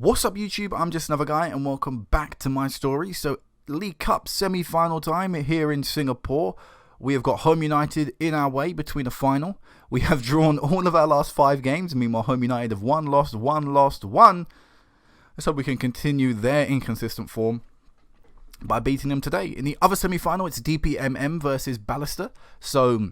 What's up YouTube, I'm just another guy and welcome back to my story. So League Cup semi-final time here in Singapore. We have got Home United in our way between the final. We have drawn all of our last 5 games. Meanwhile Home United have won, lost. Let's hope we can continue their inconsistent form by beating them today. In the other semi-final it's DPMM versus Ballister. So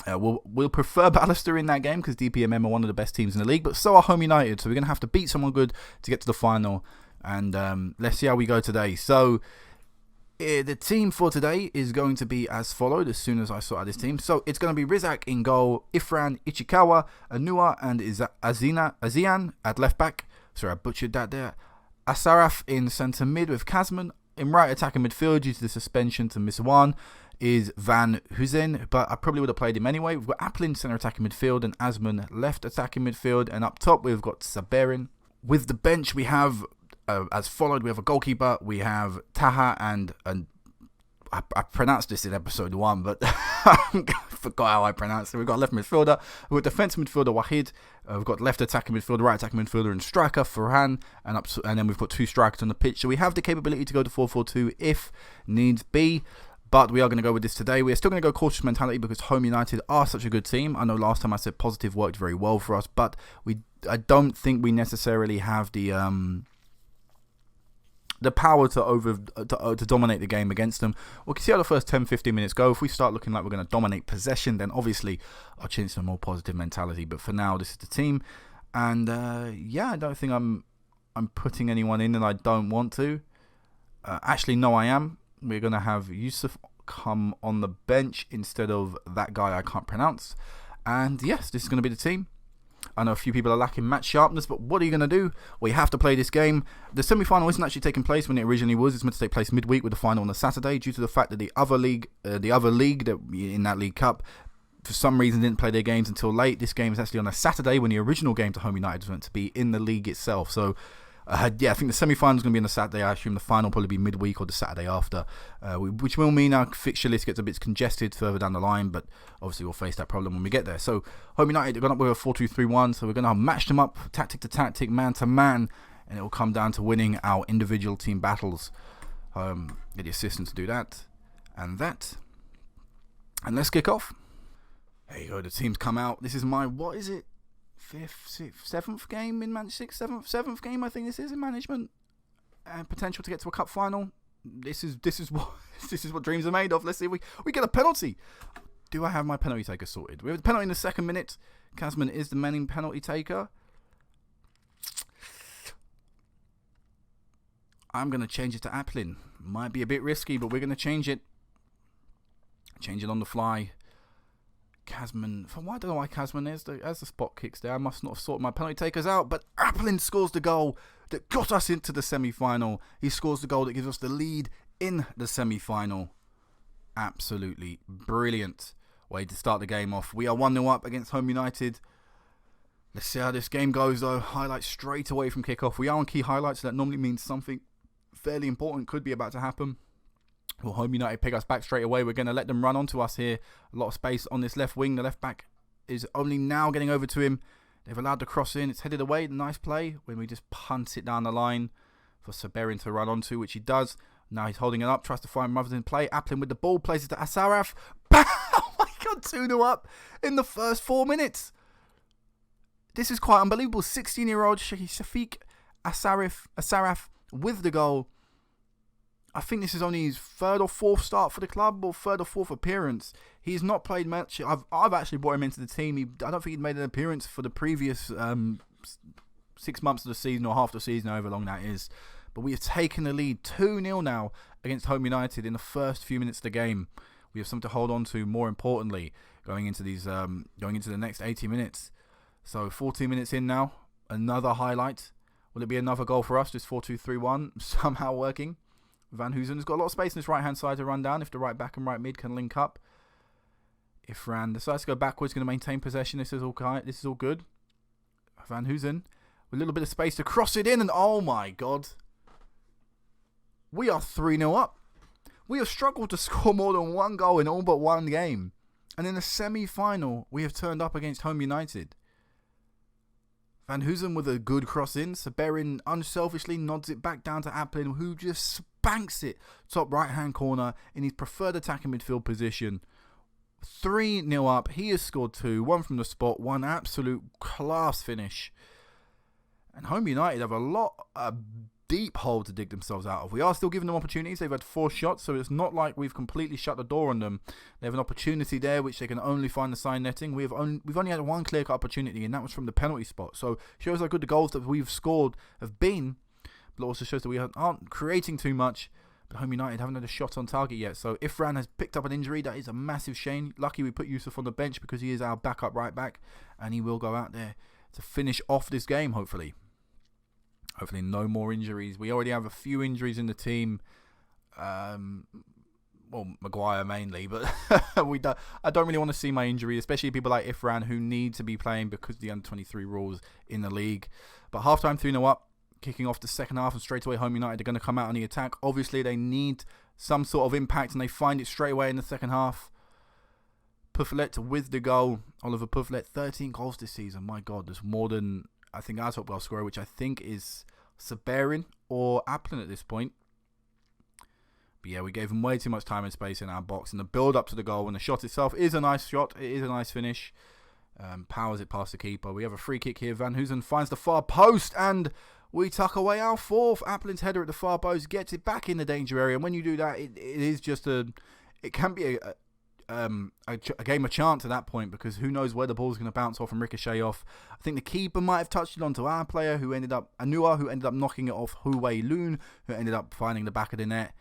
we'll prefer Ballister in that game because DPMM are one of the best teams in the league, but so are Home United. So we're going to have to beat someone good to get to the final. And let's see how we go today. So the team for today is going to be as followed as soon as I sort out this team. So it's going to be Rizak in goal, Ifran, Ichikawa, Anua, and Azian at left back. Sorry, I butchered that there. Asaraf in centre mid with Kazman. In right attacking midfield due to the suspension to Miswan is Van Huizen, but I probably would have played him anyway. We've got Applin centre attacking midfield and Asman left attacking midfield, and up top we've got Saberin. With the bench we have as followed. We have a goalkeeper, we have Taha and I pronounced this in episode 1, but I forgot how I pronounced it. We've got left midfielder, we've got defensive midfielder Wahid, we've got left attacking midfielder, right attacking midfielder and striker Farhan, and then we've got 2 strikers on the pitch. So we have the capability to go to 4-4-2 if needs be. But we are going to go with this today. We are still going to go cautious mentality because Home United are such a good team. I know last time I said positive worked very well for us, but I don't think we necessarily have the power to dominate the game against them. We can see how the first 10-15 minutes go. If we start looking like we're going to dominate possession, then obviously I'll change to a more positive mentality. But for now, this is the team, and yeah, I don't think I'm putting anyone in that I don't want to. Actually, no, I am. We're going to have Yusuf come on the bench instead of that guy I can't pronounce. And yes, this is going to be the team. I know a few people are lacking match sharpness, but what are you going to do? Well, you have to play this game. The semi-final isn't actually taking place when it originally was. It's meant to take place midweek with the final on the Saturday, due to the fact that the other league that in that League Cup, for some reason didn't play their games until late. This game is actually on a Saturday when the original game to Home United was meant to be in the league itself. So yeah, I think the semi-final is going to be on the Saturday. I assume the final will probably be midweek or the Saturday after, which will mean our fixture list gets a bit congested further down the line, but obviously we'll face that problem when we get there. So Home United have gone up with a 4-2-3-1, so we're going to match them up tactic to tactic, man to man, and it will come down to winning our individual team battles. Get the assistant to do that, and let's kick off. There you go, the team's come out. This is my, what is it? 7th game in management, 7th game I think this is in management, and potential to get to a cup final. This is what dreams are made of. Let's see if we get a penalty. Do I have my penalty taker sorted? We have the penalty in the 2nd minute. Kazman is the main penalty taker. I'm going to change it to Applin. Might be a bit risky, but we're going to change it on the fly. Kazman, why don't I know why Kazman is as the spot kicks there. I must not have sorted my penalty takers out, but Applin scores the goal that got us into the semi-final. He scores the goal that gives us the lead in the semi-final. Absolutely brilliant way to start the game off. We are 1-0 up against Home United. Let's see how this game goes though. Highlights straight away from kickoff. We are on key highlights, so that normally means something fairly important could be about to happen. Will Home United pick us back straight away? We're going to let them run onto us here. A lot of space on this left wing. The left back is only now getting over to him. They've allowed the cross in. It's headed away. Nice play when we just punt it down the line for Saberin to run onto, which he does. Now he's holding it up. Tries to find Mothers in play. Applin with the ball. Plays it to Asaraf. Oh my God, 2-0 up in the first 4 minutes. This is quite unbelievable. 16-year-old Shafiq Asaraf with the goal. I think this is only his 3rd or 4th start for the club, or 3rd or 4th appearance. He's not played much. I've actually brought him into the team. I don't think he'd made an appearance for the previous 6 months of the season, or half the season, however long that is. But we have taken the lead 2-0 now against Home United in the first few minutes of the game. We have something to hold on to. More importantly, going into the next 80 minutes. So 14 minutes in now, another highlight. Will it be another goal for us? This 4-2-3-1 somehow working. Van Huizen has got a lot of space on his right-hand side to run down if the right back and right mid can link up. If Ran decides to go backwards, going to maintain possession. This is all good. Van Huizen with a little bit of space to cross it in, and oh my God. We are 3-0 up. We have struggled to score more than 1 goal in all but 1 game. And in the semi-final, we have turned up against Home United. Van Hoosen with a good cross in. Saberin unselfishly nods it back down to Applin, who just spanks it top right-hand corner in his preferred attacking midfield position. 3-0 up. He has scored 2. 1 from the spot. 1 absolute class finish. And Home United have a deep hole to dig themselves out of. We are still giving them opportunities. They've had 4 shots, so it's not like we've completely shut the door on them. They have an opportunity there, which they can only find the side netting. We've only had 1 clear-cut opportunity, and that was from the penalty spot. So shows how good the goals that we've scored have been, but also shows that we aren't creating too much. But Home United haven't had a shot on target yet. So if Fran has picked up an injury, that is a massive shame. Lucky we put Yusuf on the bench because he is our backup right back, and he will go out there to finish off this game, hopefully. Hopefully no more injuries. We already have a few injuries in the team. Well, Maguire mainly, but I don't really want to see my injury, especially people like Ifran who need to be playing because of the under-23 rules in the league. But half-time 3-0 up, kicking off the second half, and straight away Home United are going to come out on the attack. Obviously, they need some sort of impact, and they find it straight away in the second half. Pufflet with the goal. Oliver Pufflet, 13 goals this season. My God, there's more than, I think, our top goal scorer, which I think is Saberin or Applin at this point. But yeah, we gave him way too much time and space in our box, and the build-up to the goal, and the shot itself is a nice shot. It is a nice finish. Powers it past the keeper. We have a free kick here. Van Hoosen finds the far post, and we tuck away our 4th. Applin's header at the far post gets it back in the danger area, and when you do that, it is just it can be a game of chance at that point, because who knows where the ball's going to bounce off and ricochet off. I think the keeper might have touched it onto our player, Anua, who ended up knocking it off Hui Loon, who ended up finding the back of the net.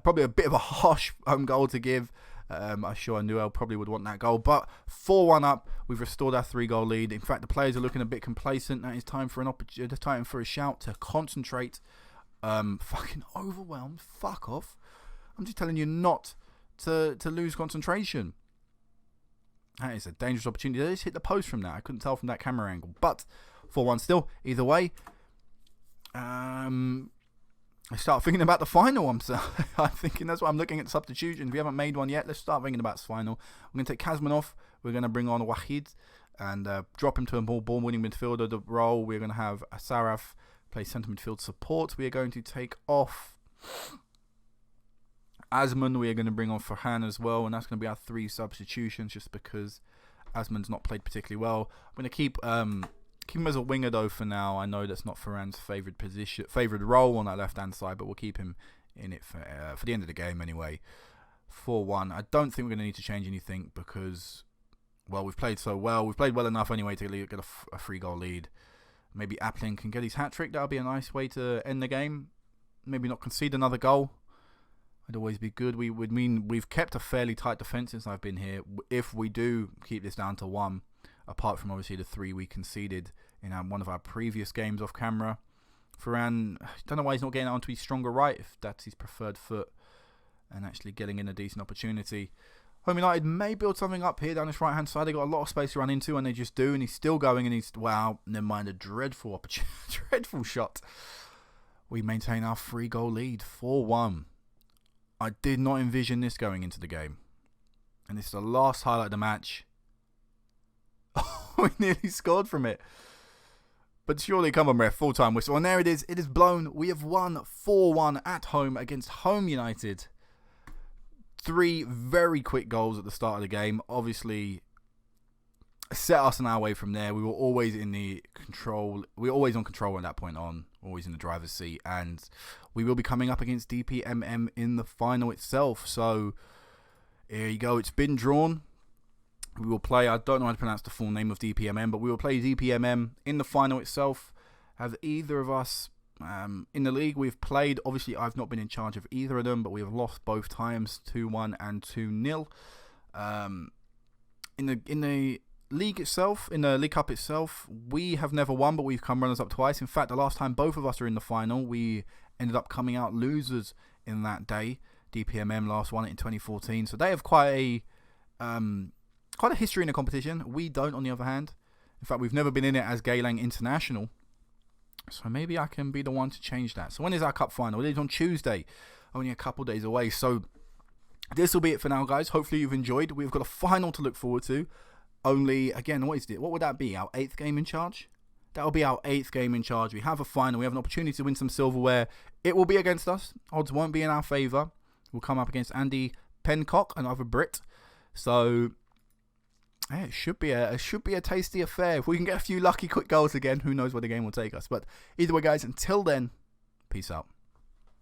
Probably a bit of a harsh goal to give. I'm sure Anua probably would want that goal, but 4-1 up. We've restored our 3-goal lead. In fact, the players are looking a bit complacent. Now it's time for time for a shout to concentrate. Fucking overwhelmed. Fuck off. I'm just telling you not to lose concentration. That is a dangerous opportunity. They just hit the post from that. I couldn't tell from that camera angle, but 4-1 still. Either way, I start thinking about the final. I'm thinking that's why I'm looking at substitutions. We haven't made one yet. Let's start thinking about the final. I'm going to take Kazman off. We're going to bring on Wahid and drop him to a ball-winning midfielder the role. We're going to have Asaraf play centre midfield support. We are going to take off Asman. We are going to bring on Farhan as well, and that's going to be our 3 substitutions, just because Asman's not played particularly well. I'm going to keep him as a winger though for now. I know that's not Farhan's favoured role on that left-hand side, but we'll keep him in it for the end of the game anyway. 4-1. I don't think we're going to need to change anything because, well, we've played so well. We've played well enough anyway to get a 3-goal lead. Maybe Applin can get his hat-trick. That would be a nice way to end the game. Maybe not concede another goal. It'd always be good. We would mean we've kept a fairly tight defence since I've been here. If we do keep this down to 1, apart from obviously the 3 we conceded in one of our previous games off camera. Varane, I don't know why he's not getting out onto his stronger right, if that's his preferred foot, and actually getting in a decent opportunity. Home United may build something up here down this right hand side. They got a lot of space to run into, and they just do, and he's still going, and he's, wow, never mind, a dreadful opportunity, dreadful shot. We maintain our 3-goal lead, 4-1. I did not envision this going into the game. And this is the last highlight of the match. We nearly scored from it. But surely, come on, ref, full-time whistle. And there it is. It is blown. We have won 4-1 at home against Home United. 3 very quick goals at the start of the game. Obviously, set us on our way from there. We were always in the control. We were always on control at that point on. Always in the driver's seat. And we will be coming up against DPMM in the final itself. So, here you go. It's been drawn. We will play, I don't know how to pronounce the full name of DPMM, but we will play DPMM in the final itself. Have either of us in the league we've played, obviously I've not been in charge of either of them, but we have lost both times, 2-1 and 2-0. In the league itself, in the League Cup itself, we have never won, but we've come runners up twice. In fact, the last time both of us were in the final, we ended up coming out losers in that day. DPMM last won it in 2014, so they have quite a history in the competition. We don't, on the other hand. In fact, we've never been in it as Geylang International. So maybe I can be the one to change that. So when is our cup final? It is on Tuesday. Only a couple days away. So this will be it for now, guys. Hopefully you've enjoyed. We've got a final to look forward to. Only, again, what is it? What would that be? Our 8th game in charge? That will be our 8th game in charge. We have a final. We have an opportunity to win some silverware. It will be against us. Odds won't be in our favour. We'll come up against Andy Pencock, another Brit. So yeah, it should be a tasty affair. If we can get a few lucky quick goals again, who knows where the game will take us. But either way, guys, until then, peace out.